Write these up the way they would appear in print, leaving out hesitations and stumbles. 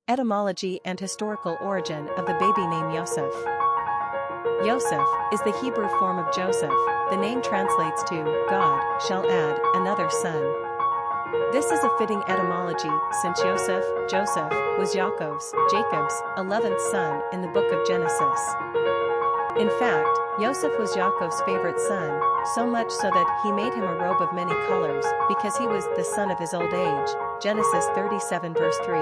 Etymology and historical origin of the baby name Yosef. Yosef is the Hebrew form of Joseph. The name translates to, God shall add another son. This is a fitting etymology since Joseph was Jacob's 11th son in the book of Genesis. In fact, Yosef was Jacob's favorite son, so much so that he made him a robe of many colors because he was the son of his old age. Genesis 37 verse 3.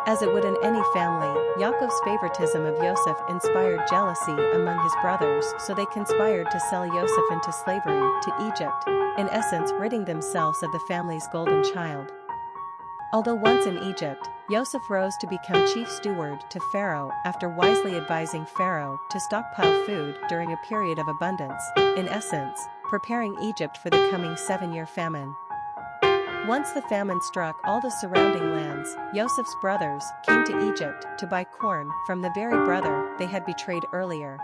As it would in any family, Jacob's favoritism of Yosef inspired jealousy among his brothers, so they conspired to sell Yosef into slavery to Egypt, in essence ridding themselves of the family's golden child. Although once in Egypt, Yosef rose to become chief steward to Pharaoh after wisely advising Pharaoh to stockpile food during a period of abundance, in essence, preparing Egypt for the coming 7-year famine. Once the famine struck all the surrounding lands, Yosef's brothers came to Egypt to buy corn from the very brother they had betrayed earlier.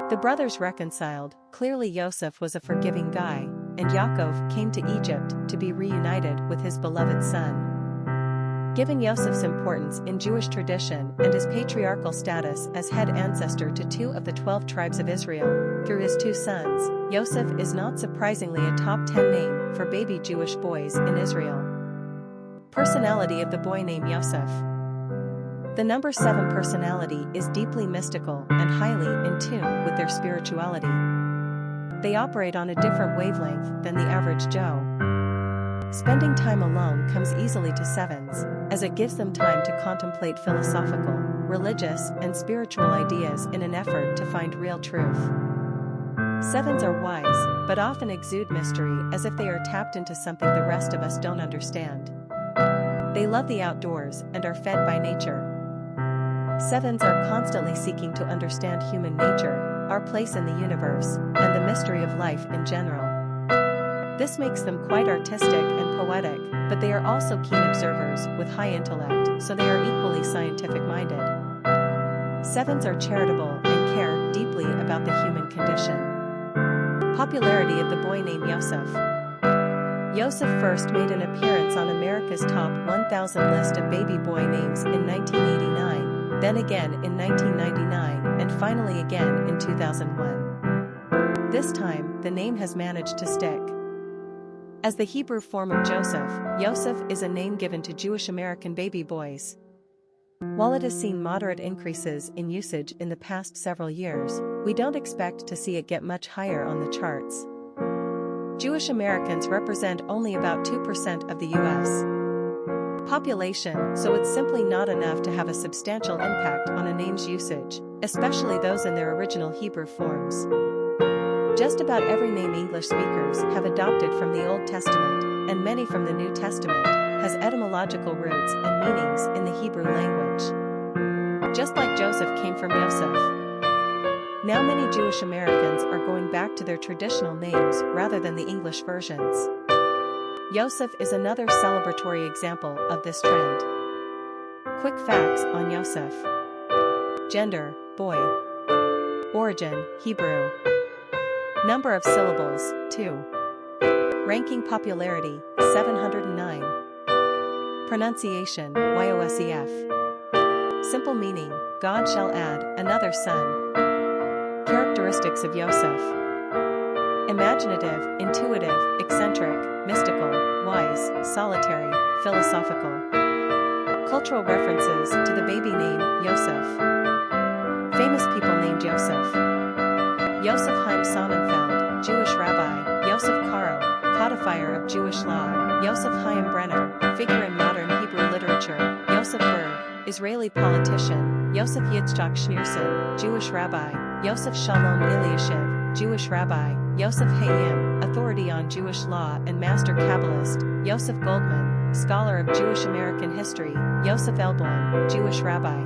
The brothers reconciled. Clearly Yosef was a forgiving guy, and Yaakov came to Egypt to be reunited with his beloved son. Given Yosef's importance in Jewish tradition and his patriarchal status as head ancestor to 2 of the 12 tribes of Israel, through his 2 sons, Yosef is not surprisingly a top 10 name for baby Jewish boys in Israel. Personality of the boy named Yosef. The number 7 personality is deeply mystical and highly in tune with their spirituality. They operate on a different wavelength than the average Joe. Spending time alone comes easily to 7s, as it gives them time to contemplate philosophical, religious, and spiritual ideas in an effort to find real truth. 7s are wise, but often exude mystery as if they are tapped into something the rest of us don't understand. They love the outdoors and are fed by nature. 7s are constantly seeking to understand human nature, our place in the universe, and the mystery of life in general. This makes them quite artistic and poetic, but they are also keen observers with high intellect, so they are equally scientific-minded. 7s are charitable and care deeply about the human condition. Popularity of the boy named Yosef. Yosef first made an appearance on America's Top 1000 list of baby boy names in 1989, then again in 1999, and finally again in 2001. This time, the name has managed to stick. As the Hebrew form of Joseph, Yosef is a name given to Jewish American baby boys. While it has seen moderate increases in usage in the past several years, we don't expect to see it get much higher on the charts. Jewish Americans represent only about 2% of the U.S. population, so it's simply not enough to have a substantial impact on a name's usage, especially those in their original Hebrew forms. Just about every name English speakers have adopted from the Old Testament, and many from the New Testament, has etymological roots and meanings in the Hebrew language. Just like Joseph came from Yosef. Now many Jewish Americans are going back to their traditional names rather than the English versions. Yosef is another celebratory example of this trend. Quick facts on Yosef. Gender, boy. Origin, Hebrew. Number of syllables, 2. Ranking popularity, 709. Pronunciation, Yosef. Simple meaning, God shall add another son. Characteristics of Yosef. Imaginative, intuitive, eccentric, mystical, wise, solitary, philosophical. Cultural references to the baby name, Yosef. Famous people named Yosef. Yosef Chaim Sonnenfeld, Jewish rabbi. Yosef Karo, codifier of Jewish law. Yosef Chaim Brenner, figure in modern Hebrew literature. Yosef Berg, Israeli politician. Yosef Yitzchak Schneerson, Jewish rabbi. Yosef Shalom Eliashiv, Jewish rabbi. Yosef Hayim, authority on Jewish law and master Kabbalist. Yosef Goldman, scholar of Jewish American history. Yosef Elborn, Jewish rabbi.